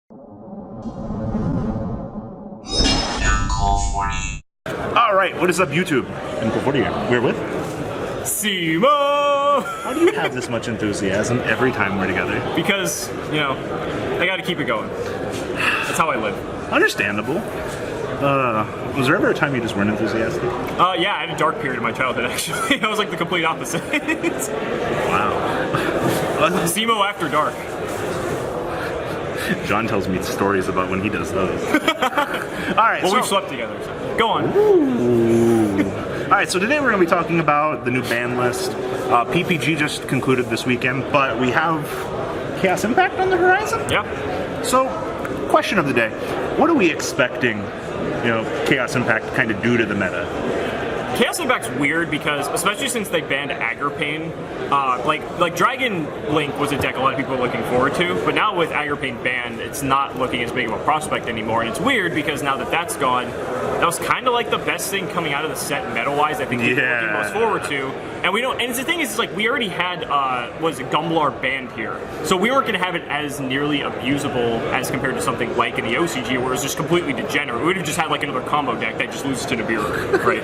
Alright, what is up YouTube? Uncle 40 here. We're with Cimo! How do you have this much enthusiasm every time we're together? Because, you know, I gotta keep it going. That's how I live. Understandable. Was there ever a time you just weren't enthusiastic? Yeah, I had a dark period in my childhood, actually. I was like the complete opposite. Wow. Cimo after dark. John tells me stories about when he does those. Alright, Well, so... we've slept together, so go on. Alright, so today we're going to be talking about the new ban list. PPG just concluded this weekend, but we have Chaos Impact on the horizon? Yeah. So, question of the day. What are we expecting, Chaos Impact to kind of do to the meta? Chaos Impact's weird because, especially since they banned Agripane, like Dragon Link was a deck a lot of people were looking forward to, but now with Agripane banned, it's not looking as big of a prospect anymore, and it's weird because now that that's gone, that was kind of like the best thing coming out of the set meta-wise. I think people were looking most forward to, and we don't. And the thing is, it's like we already had was it Gumblar banned here, so we weren't going to have it as nearly abusable as compared to something like in the OCG, where it's just completely degenerate. We would have just had like another combo deck that just loses to Nibiru, right?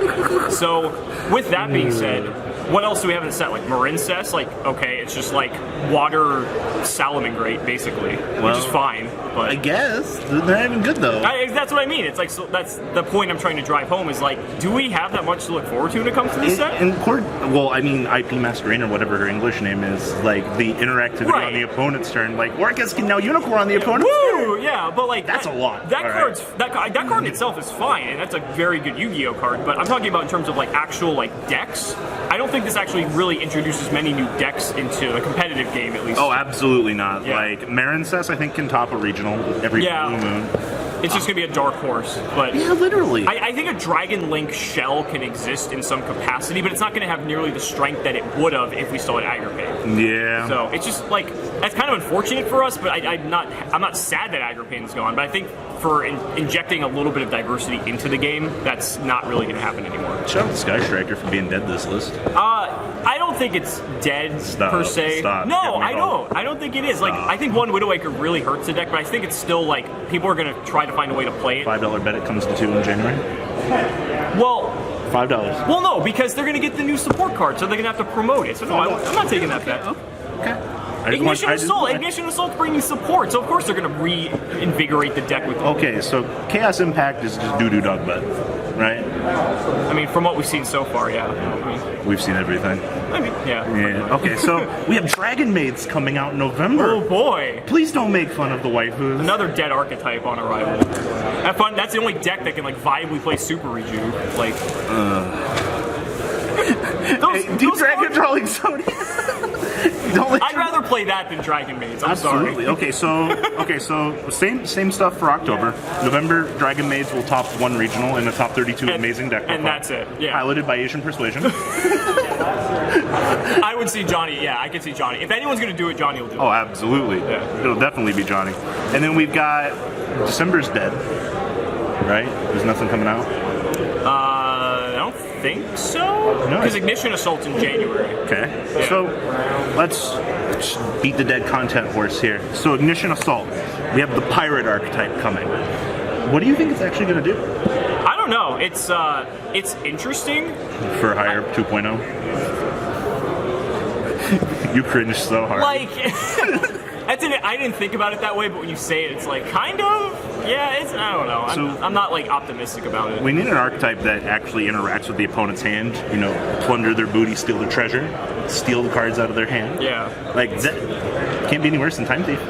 So, with that being said, what else do we have in the set? Like Marincess, like, okay, it's just like water Salamangreat, basically, which is fine. But I guess. They're not even good, though. That's what I mean. It's like, so that's the point I'm trying to drive home is like, do we have that much to look forward to when it comes to this set? IP Masquerain, or whatever her English name is, like, the interactivity on the opponent's turn, like, Orcus can now Unicorn on the opponent's turn. Yeah, but like... That's a lot. That card in itself is fine, and that's a very good Yu-Gi-Oh card, but I'm talking about in terms of, like, actual, like, decks. I don't think this actually really introduces many new decks into a competitive game, at least. Oh, absolutely not. Yeah. Like, Marincess, I think, can top a regional every blue moon. It's just going to be a dark horse, but... Yeah, literally. I think a Dragon Link shell can exist in some capacity, but it's not going to have nearly the strength that it would have if we still had Agripane. Yeah. So, it's just, like, that's kind of unfortunate for us, but I'm not sad that Agripane's gone, but I think for injecting a little bit of diversity into the game, that's not really going to happen anymore. Shout out to Sky Striker for being dead this list. I don't think it's dead, per se. Stop. No, I don't. I don't think it is. Like, I think one Widowmaker really hurts the deck, but I think it's still, like, people are going to try to find a way to play it. $5 bet it comes to 2 in January? Well... $5. Well, no, because they're going to get the new support card, so they're going to have to promote it. So, no, I'm not taking that bet. Okay. Ignition Assault's bringing support, so of course they're going to reinvigorate the deck with... Okay, so Chaos Impact is just doo-doo dog bet, right? I mean, from what we've seen so far, yeah. We've seen everything. I mean, yeah. Okay, so we have Dragon Maids coming out in November. Oh, boy. Please don't make fun of the waifus. Another dead archetype on arrival. Have fun. That's the only deck that can, like, viably play Super Reju. Like... Deep Dragon Drawing Sony. I'd rather play that than Dragon Maids. I'm sorry. Okay, so same stuff for October. November, Dragon Maids will top 1 regional and the top 32 amazing deck. And that's it. Yeah. Piloted by Asian Persuasion. I would see Johnny. Yeah, I could see Johnny. If anyone's gonna do it, Johnny will do it. Oh, absolutely. Yeah. It'll definitely be Johnny. And then we've got December's dead. Right? There's nothing coming out. I don't think so. Because Ignition Assault's in January. Okay. Yeah. So let's beat the dead content horse here. So Ignition Assault, we have the pirate archetype coming. What do you think it's actually going to do? I don't know. It's interesting. For higher 2.0. You cringed so hard. Like, I didn't think about it that way, but when you say it, it's like kind of. Yeah, I don't know. I'm not like optimistic about it. We need an archetype that actually interacts with the opponent's hand. Plunder their booty, steal their treasure, steal the cards out of their hand. Yeah. Like that can't be any worse than Time Thief.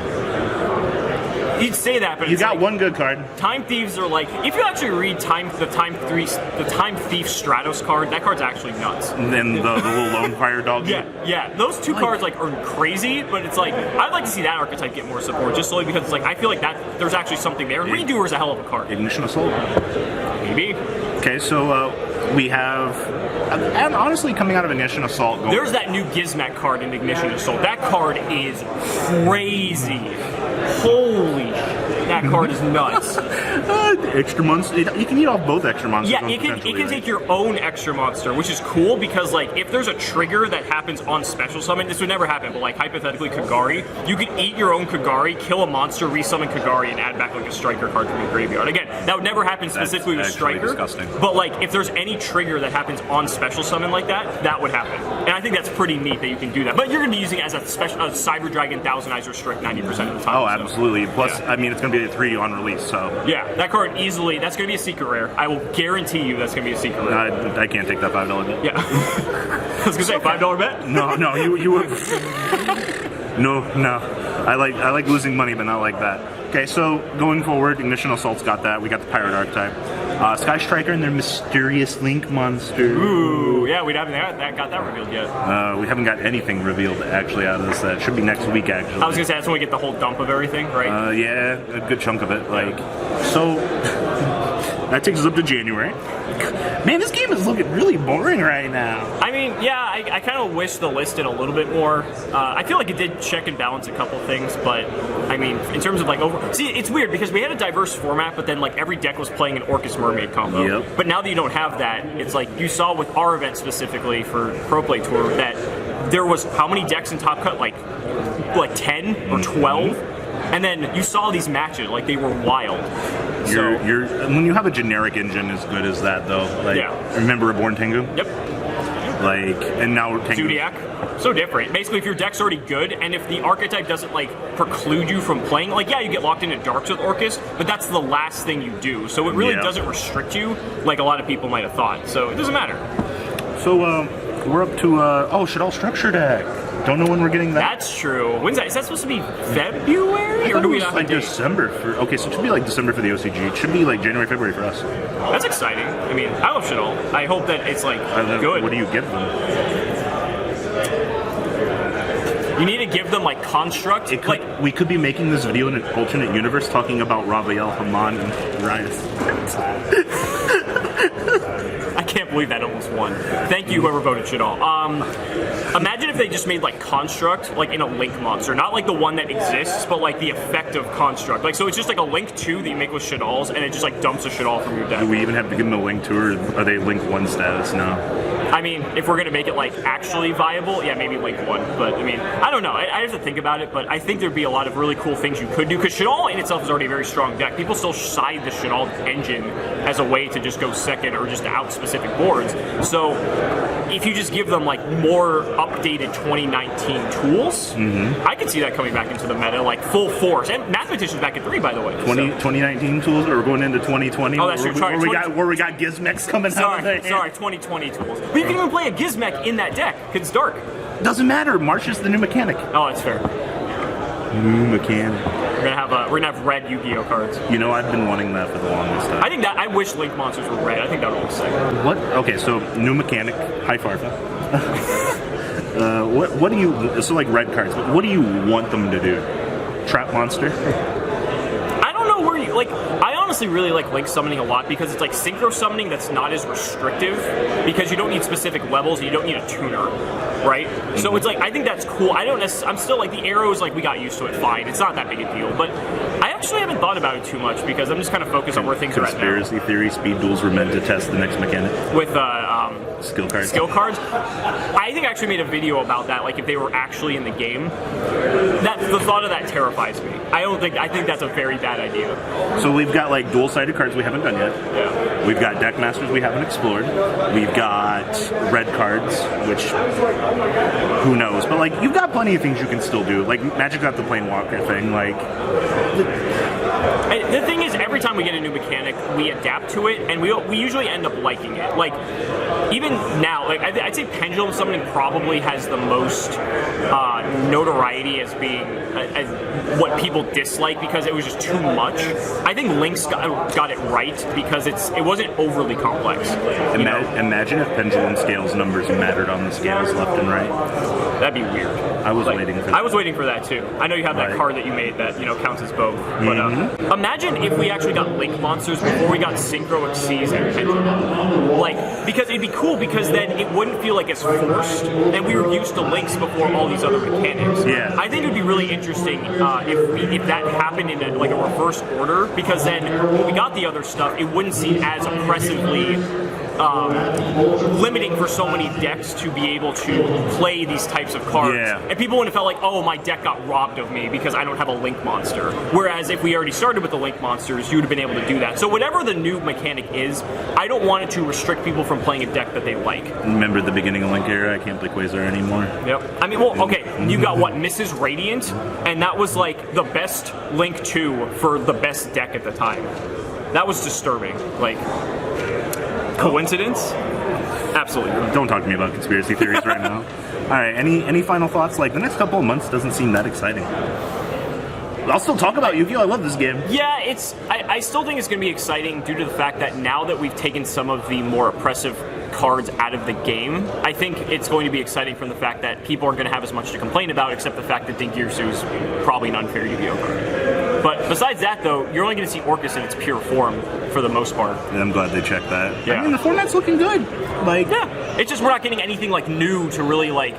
You'd say that, but you got one good card. Time Thieves are like, if you actually read the Time Thief Stratos card, that card's actually nuts. And then the little Lone Fire Dog. Yeah. Those two cards like are crazy, but it's like I'd like to see that archetype get more support, just solely because it's like I feel like that there's actually something there. And Redoer's a hell of a card. Ignition Assault. Maybe. Okay, so we have, and honestly, coming out of Ignition Assault, there's that new Gizmek card in Ignition Assault. That card is crazy. Holy shit. that card is nuts. Extra monster. You can eat off both extra monsters. Yeah, it can take your own extra monster, which is cool because like if there's a trigger that happens on special summon, this would never happen, but like hypothetically Kagari, you could eat your own Kagari, kill a monster, resummon Kagari, and add back like a striker card from your graveyard. Again, that would never happen specifically with striker. Disgusting. But like if there's any trigger that happens on special summon like that, that would happen. And I think that's pretty neat that you can do that. But you're gonna be using it as a Cyber Dragon Thousand Eyes Restrict 90% of the time. Oh, absolutely. Plus, I mean, it's gonna be a 3 on release, so. Yeah, that card easily, that's going to be a secret rare. I will guarantee you that's going to be a secret rare. I can't take that $5 bet. Yeah. I was going to say, $5 bet? No, you would. No. I like losing money, but not like that. Okay, so going forward, Ignition Assault's got that. We got the Pirate Archetype. Sky Striker and their Mysterious Link monster. Ooh, yeah, we haven't got that revealed yet. We haven't got anything revealed actually out of this. That should be next week actually. I was gonna say that's when we get the whole dump of everything, right? Yeah, a good chunk of it. Like, so that takes us up to January. Man, this game is looking really boring right now. I mean, yeah, I kind of wish the list did a little bit more. I feel like it did check and balance a couple things, but I mean, in terms of like see, it's weird because we had a diverse format, but then like every deck was playing an Orcus Mermaid combo. Yep. But now that you don't have that, it's like you saw with our event specifically for Pro Play Tour that there was how many decks in Top Cut? Like 10 or 12. And then you saw these matches, like they were wild. You're when you have a generic engine as good as that, though. Like, yeah. Remember Reborn Tengu? Yep. Like, and now Tengu. Zodiac. So different. Basically, if your deck's already good, and if the archetype doesn't like preclude you from playing, like yeah, you get locked into darks with Orcus, but that's the last thing you do. So it really doesn't restrict you, like a lot of people might have thought. So it doesn't matter. So we're up to Shaddoll Structure deck. Don't know when we're getting that. That's true. When's that? Is that supposed to be February? Or do we not like December for? Okay, so it should be like December for the OCG. It should be like January, February for us. That's exciting. I mean, I love Shaddoll. I hope that it's like good. What do you give them? You need to give them like construct. We could be making this video in an alternate universe talking about Raphael, Haman, and Rias. I can't believe that almost won. Thank you, whoever voted Shaddoll. Imagine if they just made like construct, like in a link monster, not like the one that exists, but like the effect of construct. Like so, it's just like a link 2 that you make with Shaddolls, and it just like dumps a Shaddall from your deck. Do we even have to give them a link 2, or are they link 1 status now? I mean, if we're gonna make it like actually viable, yeah, maybe link 1. But I mean, I don't know. I have to think about it, but I think there'd be a lot of really cool things you could do because Shaddoll in itself is already a very strong deck. People still side the Shaddoll engine as a way to just go second or just to out specific boards. So if you just give them like more updated 2019 tools, I could see that coming back into the meta like full force. And Mathematician's back at 3, by the way. 2019 tools, or we're going into 2020? Oh, that's true. Where we got Gizmex coming out of there. Sorry, 2020 tools. But you can even play a Gizmech in that deck because it's dark. Doesn't matter. March is the new mechanic. Oh, that's fair. New mechanic. We're gonna have red Yu-Gi-Oh cards. You know, I've been wanting that for the longest time. I wish Link monsters were red. I think that would look sick. What? Okay, so new mechanic. Hi, Farfa. What do you? So like red cards. But what do you want them to do? Trap monster. I don't know where you like. I honestly really like Link summoning a lot because it's like synchro summoning that's not as restrictive because you don't need specific levels and you don't need a tuner, right? So it's like I think that's cool. I'm still like the arrows, like we got used to it fine. It's not that big a deal, but I actually haven't thought about it too much because I'm just kind of focused on where things are at now. Conspiracy theory: speed duels were meant to test the next mechanic with skill cards. Skill cards. I think I actually made a video about that. Like if they were actually in the game, the thought of that terrifies me. I think that's a very bad idea. So we've got like dual-sided cards we haven't done yet. Yeah. We've got deck masters we haven't explored. We've got red cards, which who knows? But like you've got plenty of things you can still do. Like Magic got the Planewalker thing. Like the thing is, every time we get a new mechanic, we adapt to it, and we usually end up liking it. Like even now, like I'd say Pendulum Summoning probably has the most notoriety as being as what people dislike because it was just too much. I think Link's got it right because it wasn't overly complex. Imagine if Pendulum Scales numbers mattered on the scales left and right. That'd be weird. I was waiting for that. I was waiting for that too. I know you have that card that you made that counts as both. But imagine if we actually got Link monsters before we got Synchro Xyz and Pendulum. Like, because it'd be cool because then it wouldn't feel like it's forced, and we were used to Links before all these other mechanics. Yeah. I think it would be really interesting if that happened in a reverse order, because then when we got the other stuff, it wouldn't seem as oppressively limiting for so many decks to be able to play these types of cards. Yeah. And people wouldn't have felt like, oh, my deck got robbed of me because I don't have a Link monster. Whereas if we already started with the Link monsters, you would have been able to do that. So whatever the new mechanic is, I don't want it to restrict people from playing a deck that they like. Remember the beginning of Link era? I can't play Quasar anymore. Yep. I mean, well, okay, you got what, Mrs. Radiant? And that was like the best Link 2 for the best deck at the time. That was disturbing. Like, coincidence? Absolutely. Don't talk to me about conspiracy theories right now. All right, any final thoughts? Like, the next couple of months doesn't seem that exciting. I'll still talk about Yu-Gi-Oh! I love this game. Yeah, I still think it's going to be exciting due to the fact that now that we've taken some of the more oppressive cards out of the game, I think it's going to be exciting from the fact that people aren't going to have as much to complain about, except the fact that Dinkirsu is probably an unfair Yu-Gi-Oh! card. But besides that, though, you're only going to see Orcus in its pure form for the most part. Yeah, I'm glad they checked that. Yeah. I mean, the format's looking good. Like, yeah, it's just we're not getting anything like new to really like.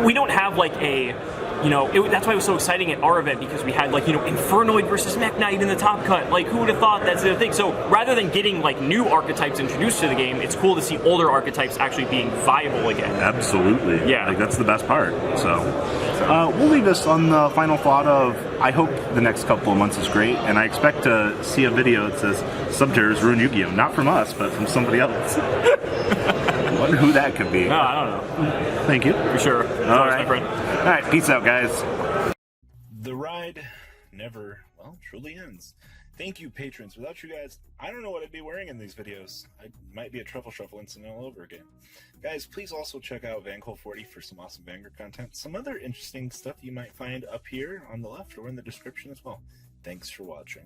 We don't have like a. That's why it was so exciting at our event, because we had Infernoid versus Mech Knight in the top cut. Like, who would have thought that's the thing? So rather than getting like new archetypes introduced to the game, it's cool to see older archetypes actually being viable again. Absolutely. Yeah. Like, that's the best part. So we'll leave this on the final thought of, I hope the next couple of months is great, and I expect to see a video that says Subterrors ruin Yu-Gi-Oh! Not from us, but from somebody else. I wonder who that could be. No, I don't know. Thank you. For sure. All right. My friend. All right, peace out, guys. The ride never, well, truly ends. Thank you, patrons. Without you guys, I don't know what I'd be wearing in these videos. I might be a Truffle Shuffle incident all over again. Guys, please also check out Vanquil40 for some awesome Vanguard content. Some other interesting stuff you might find up here on the left or in the description as well. Thanks for watching.